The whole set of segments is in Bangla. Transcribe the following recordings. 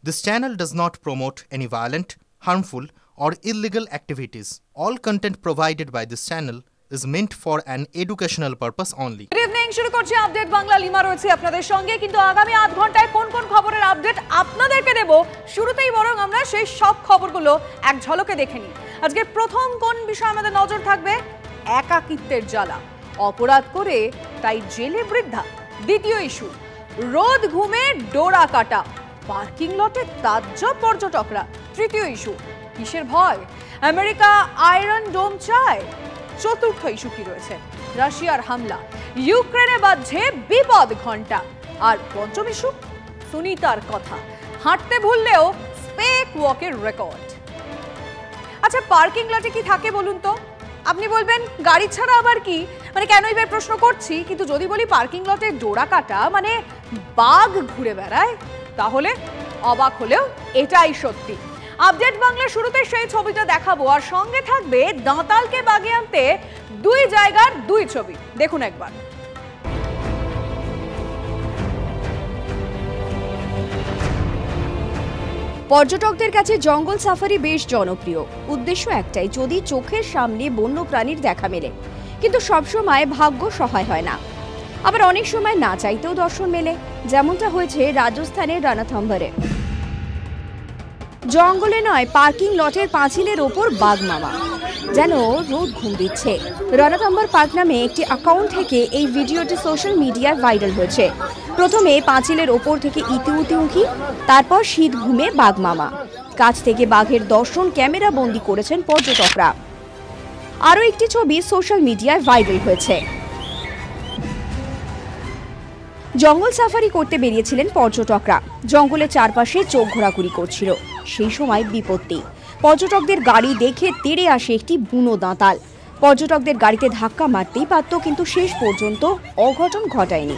This channel does not promote any violent, harmful, or illegal activities. All content provided by this channel is meant for an educational purpose only. Good evening, শুরু করছি আপডেট বাংলা। লিমা রয়েছে আপনাদের সঙ্গে, কিন্তু আগামী আধ ঘন্টায় কোন কোন খবরের আপডেট আপনাদেরকে দেব, শুরুতেই বরং আমরা সেই সব খবরগুলো এক ঝলকে দেখে নিই। আজকে প্রথম কোন বিষয় আমাদের নজর থাকবে? একাকিত্বের জ্বালা, অপরাধ করে তাই জেলে বৃদ্ধা। দ্বিতীয় ইস্যু, রোদ ঘুমে ডোরা কাটা, পার্কিং লটে তাজ্জব পর্যটকরা। তৃতীয় ইস্যু, কিসের ভয়? আমেরিকা আয়রন ডোম চায়। চতুর্থ ইস্যু কি রয়েছে? রাশিয়ার হামলা, ইউক্রেনে বাজছে বিপদ ঘন্টা। আর পঞ্চম ইস্যু, সুনিতার কথা, হাঁটতে ভুললেও স্পেক ওয়াকের রেকর্ড। আচ্ছা, পার্কিং লটে কি থাকে বলুন তো? আপনি বলবেন গাড়ি ছাড়া আবার কি, মানে কেন এবার প্রশ্ন করছি, কিন্তু যদি বলি পার্কিং লটে ডোরা কাটা মানে বাঘ ঘুরে বেড়ায়, তাহলে অবাক হলেও এটাই সত্যি। আপডেট বাংলা শুরুতে সেই ছবিটা দেখাবো, আর সঙ্গে থাকবে দাঁতালকে বাগে আনতে দুই জায়গার দুই ছবি। দেখুন একবার। পর্যটকদের কাছে জঙ্গল সাফারি বেশ জনপ্রিয়। উদ্দেশ্য একটাই, যদি চোখের সামনে বন্য প্রাণীর দেখা মেলে। কিন্তু সবসময় ভাগ্য সহায় হয় না, আবার অনেক সময় না চাইতেও দর্শন মেলে, যেমনটা হয়েছে রাজস্থানের রানাথম্বরে। জঙ্গলে নয়, পার্কিং লটের পাঁচিলের ওপর বাঘ মামা, যেন রোদ ঘুম দিচ্ছে। রানাথম্বর পার্ক নামে একটি অ্যাকাউন্ট থেকে এই ভিডিওটি সোশ্যাল মিডিয়ায় ভাইরাল হয়েছে। প্রথমে পাঁচিলের ওপর থেকে ইতিউতি উঁকি, তারপর শীত ঘুমে বাঘ মামা। কাছ থেকে বাঘের দর্শন ক্যামেরা বন্দি করেছেন পর্যটকরা। আরও একটি ছবি সোশ্যাল মিডিয়ায় ভাইরাল হয়েছে। জঙ্গল সাফারি করতে বেরিয়েছিলেন পর্যটকরা। জঙ্গলের চারপাশে চোখ ঘোরাঘুরি করছিল, সেই সময় বিপত্তি। পর্যটকদের গাড়ি দেখে তেড়ে আসে একটি বুনো দাঁতাল। পর্যটকদের গাড়িতে ধাক্কা মারতেই পারত, কিন্তু শেষ পর্যন্ত অঘটন ঘটায়নি।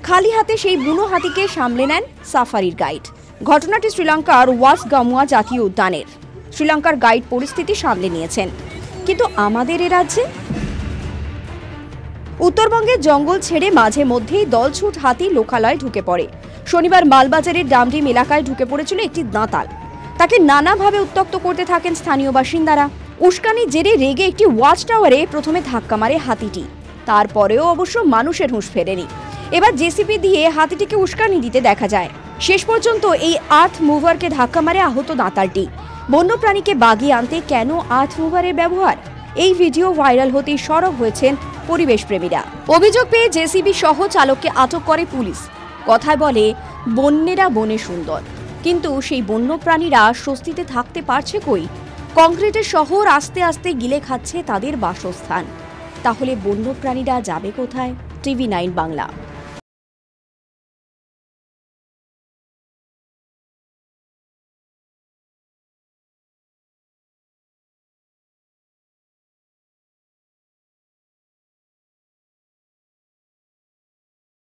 খালি হাতে সেই বুনো হাতিকে সামলে নেন সাফারির গাইড। ঘটনাটি শ্রীলঙ্কার ওয়াস গামুয়া জাতীয় উদ্যানের। শ্রীলঙ্কার গাইড পরিস্থিতি সামলে নিয়েছেন, কিন্তু আমাদের এ রাজ্যে? উত্তরবঙ্গের জঙ্গল ছেড়ে মাঝে মধ্যেই দলছুট হাতি লোকালয়ে ঢুকে পড়ে। শনিবার মালবাজারের ডামডিম এলাকায় ঢুকে পড়েছিল একটি দাঁতাল। তাকে নানাভাবে উত্ত্যক্ত করতে থাকেন স্থানীয় বাসিন্দারা। উস্কানির জেরে রেগে একটি ওয়াচ টাওয়ারে প্রথমে ধাক্কা মারে হাতিটি, তারপরেও অবশ্য মানুষের হুঁশ ফেরেনি। এবার জেসিপি দিয়ে হাতিটিকে উস্কানি দিতে দেখা যায়। শেষ পর্যন্ত এই আর্থ মুভারকে ধাক্কা মারে আহত দাঁতালটি। বন্যপ্রাণীকে বাগিয়ে আনতে কেন আর্থ মুভারের ব্যবহার? এই ভিডিও ভাইরাল হতেই সরব হয়েছেন পরিবেশ প্রেমীরা। অভিযোগ পেয়ে জেসিবি সহ চালককে আটক করে পুলিশ। কথায় বলে, বন্যেরা বনে সুন্দর, কিন্তু সেই বন্যপ্রাণীরা স্বস্তিতে থাকতে পারছে কই? কংক্রিটের শহর আস্তে আস্তে গিলে খাচ্ছে তাদের বাসস্থান। তাহলে বন্যপ্রাণীরা যাবে কোথায়? টিভি 9 বাংলা।